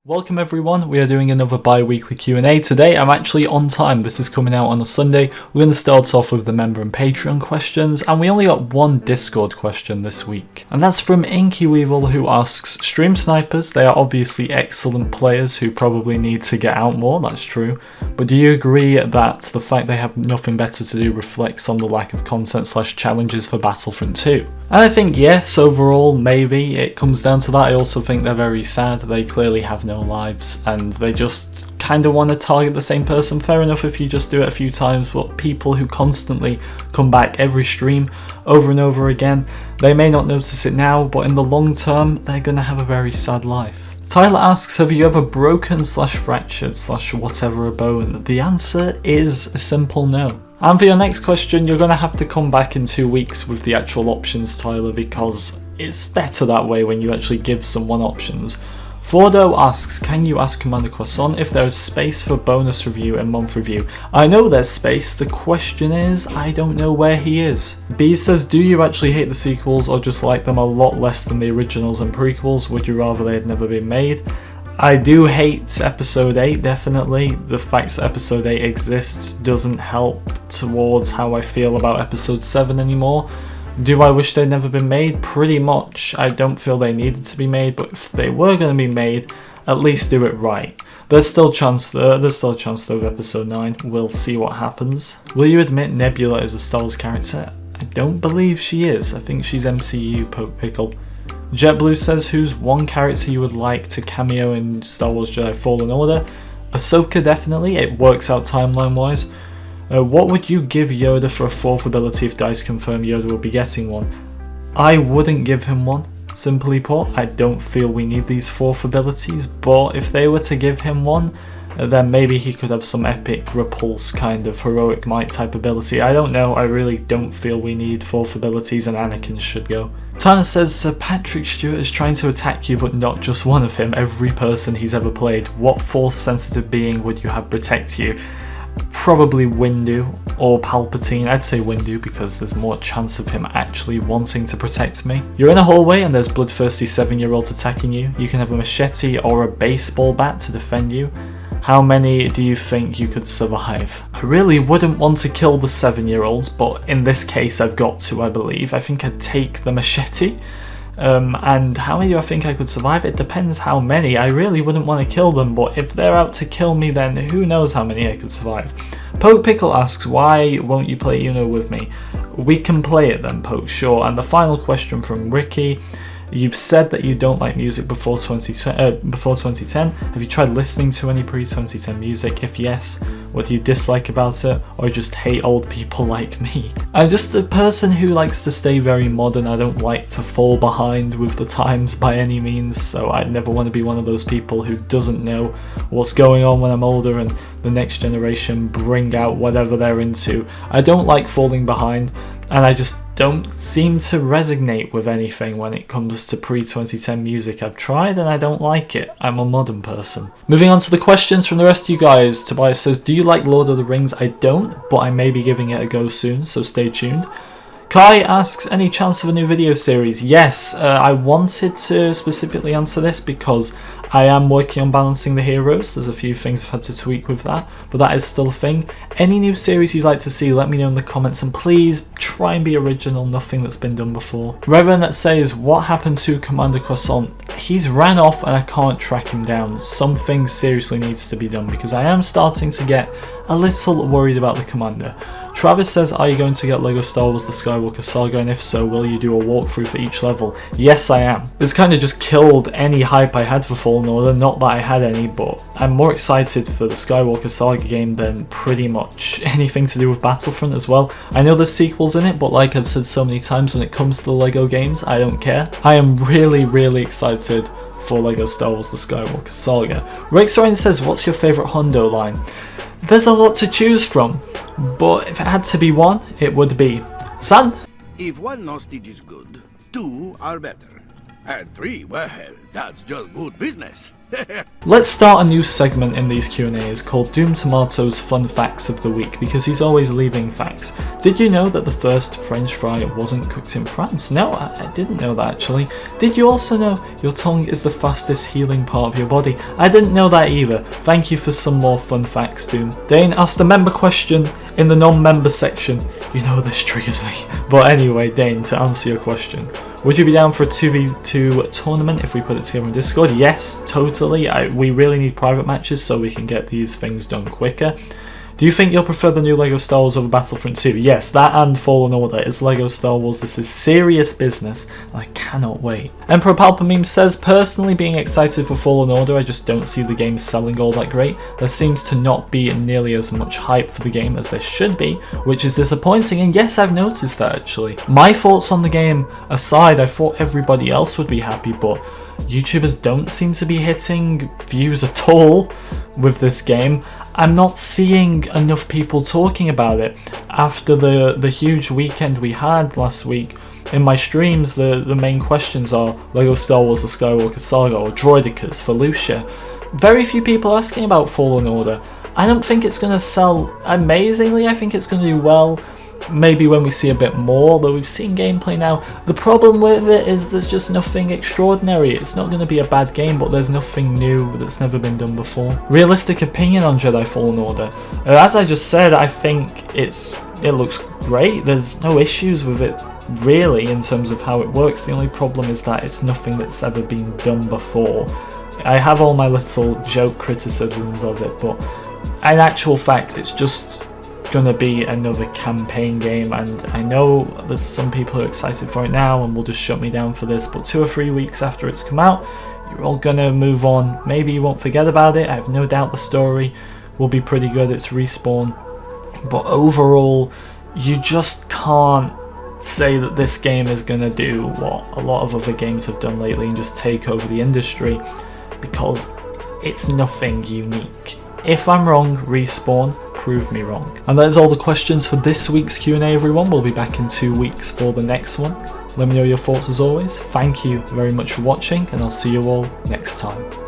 Welcome everyone, we are doing another bi-weekly Q&A. Today I'm actually on time, this is coming out on a Sunday. We're going to start off with the member and Patreon questions, and we only got one Discord question this week. And that's from Inky Weevil, who asks, Stream snipers, they are obviously excellent players who probably need to get out more, that's true. But do you agree that the fact they have nothing better to do reflects on the lack of content / challenges for Battlefront 2? And I think yes, overall, maybe it comes down to that. I also think they're very sad, they clearly have no lives and they just kind of want to target the same person. Fair enough if you just do it a few times, but people who constantly come back every stream over and over again, they may not notice it now, but in the long term they're going to have a very sad life. Tyler asks, have you ever broken / fractured / whatever a bone? The answer is a simple no. And for your next question, you're going to have to come back in 2 weeks with the actual options, Tyler, because it's better that way when you actually give someone options. Fordo asks, can you ask Commander Croissant if there is space for bonus review and month review? I know there's space, the question is, I don't know where he is. B says, do you actually hate the sequels or just like them a lot less than the originals and prequels? Would you rather they had never been made? I do hate episode 8, definitely. The fact that episode 8 exists doesn't help towards how I feel about episode 7 anymore. Do I wish they'd never been made? Pretty much. I don't feel they needed to be made, but if they were going to be made, at least do it right. There's still a chance though of episode 9. We'll see what happens. Will you admit Nebula is a Star Wars character? I don't believe she is. I think she's MCU Poke Pickle. JetBlue says, who's one character you would like to cameo in Star Wars Jedi Fallen Order? Ahsoka, definitely. It works out timeline wise. What would you give Yoda for a 4th ability if DICE confirm Yoda will be getting one? I wouldn't give him one, simply put. I don't feel we need these 4th abilities, but if they were to give him one, then maybe he could have some epic repulse kind of heroic might type ability. I don't know, I really don't feel we need 4th abilities and Anakin should go. Tana says, Sir Patrick Stewart is trying to attack you, but not just one of him, every person he's ever played. What force sensitive being would you have protect you? Probably Windu or Palpatine. I'd say Windu because there's more chance of him actually wanting to protect me. You're in a hallway and there's bloodthirsty 7-year-olds attacking you. You can have a machete or a baseball bat to defend you. How many do you think you could survive? I really wouldn't want to kill the 7-year-olds, but in this case I've got to, I believe. I think I'd take the machete. And how many do I think I could survive? It depends how many. I really wouldn't want to kill them, but if they're out to kill me, then who knows how many I could survive. Poke Pickle asks, why won't you play Uno with me? We can play it then, Poke, sure. And the final question from Ricky. You've said that you don't like music before 2010. Have you tried listening to any pre-2010 music? If yes, what do you dislike about it? Or just hate old people like me? I'm just a person who likes to stay very modern. I don't like to fall behind with the times by any means, so I'd never want to be one of those people who doesn't know what's going on when I'm older and the next generation bring out whatever they're into. I don't like falling behind, and I just don't seem to resonate with anything when it comes to pre-2010 music. I've tried and I don't like it. I'm a modern person. Moving on to the questions from the rest of you guys. Tobias says, do you like Lord of the Rings? I don't, but I may be giving it a go soon, so stay tuned. Kai asks, any chance of a new video series? Yes, I wanted to specifically answer this because I am working on balancing the heroes. There's a few things I've had to tweak with that, but that is still a thing. Any new series you'd like to see, let me know in the comments, and please try and be original, nothing that's been done before. Revan says, what happened to Commander Croissant? He's ran off and I can't track him down. Something seriously needs to be done because I am starting to get a little worried about the Commander. Travis says, are you going to get LEGO Star Wars The Skywalker Saga, and if so, will you do a walkthrough for each level? Yes, I am. This kind of just killed any hype I had for Fallen Order, not that I had any, but I'm more excited for the Skywalker Saga game than pretty much anything to do with Battlefront as well. I know there's sequels in it, but like I've said so many times, when it comes to the LEGO games, I don't care. I am really excited for LEGO Star Wars The Skywalker Saga. Rexorian says, what's your favourite Hondo line? There's a lot to choose from, but if it had to be one, it would be, son. If one hostage is good, 2 are better. And 3, well, that's just good business. Let's start a new segment in these Q&As called Doom Tomato's Fun Facts of the Week, because he's always leaving facts. Did you know that the first French fry wasn't cooked in France? No, I didn't know that actually. Did you also know your tongue is the fastest healing part of your body? I didn't know that either. Thank you for some more fun facts, Doom. Dane asked a member question in the non-member section. You know this triggers me. But anyway, Dane, to answer your question. Would you be down for a 2v2 tournament if we put it together in Discord? Yes, totally. We really need private matches so we can get these things done quicker. Do you think you'll prefer the new LEGO Star Wars over Battlefront 2? Yes, that and Fallen Order. It's LEGO Star Wars. This is serious business, and I cannot wait. Emperor Palpameme says, personally being excited for Fallen Order, I just don't see the game selling all that great. There seems to not be nearly as much hype for the game as there should be, which is disappointing, and yes, I've noticed that actually. My thoughts on the game aside, I thought everybody else would be happy, but YouTubers don't seem to be hitting views at all with this game. I'm not seeing enough people talking about it. After the huge weekend we had last week, in my streams the main questions are LEGO Star Wars The Skywalker Saga or Droidicas for Lucia. Very few people are asking about Fallen Order. I don't think it's going to sell amazingly, I think it's going to do well. Maybe when we see a bit more, although we've seen gameplay now. The problem with it is there's just nothing extraordinary. It's not going to be a bad game, but there's nothing new that's never been done before. Realistic opinion on Jedi Fallen Order. As I just said, I think it looks great. There's no issues with it really in terms of how it works. The only problem is that it's nothing that's ever been done before. I have all my little joke criticisms of it, but in actual fact it's just going to be another campaign game, and I know there's some people who are excited for it now and will just shut me down for this, but 2 or 3 weeks after it's come out, you're all going to move on. Maybe you won't forget about it. I have no doubt the story will be pretty good. It's Respawn, but overall you just can't say that this game is going to do what a lot of other games have done lately and just take over the industry, because it's nothing unique. If I'm wrong, Respawn, prove me wrong. And that is all the questions for this week's Q&A, everyone. We'll be back in 2 weeks for the next one. Let me know your thoughts as always. Thank you very much for watching, and I'll see you all next time.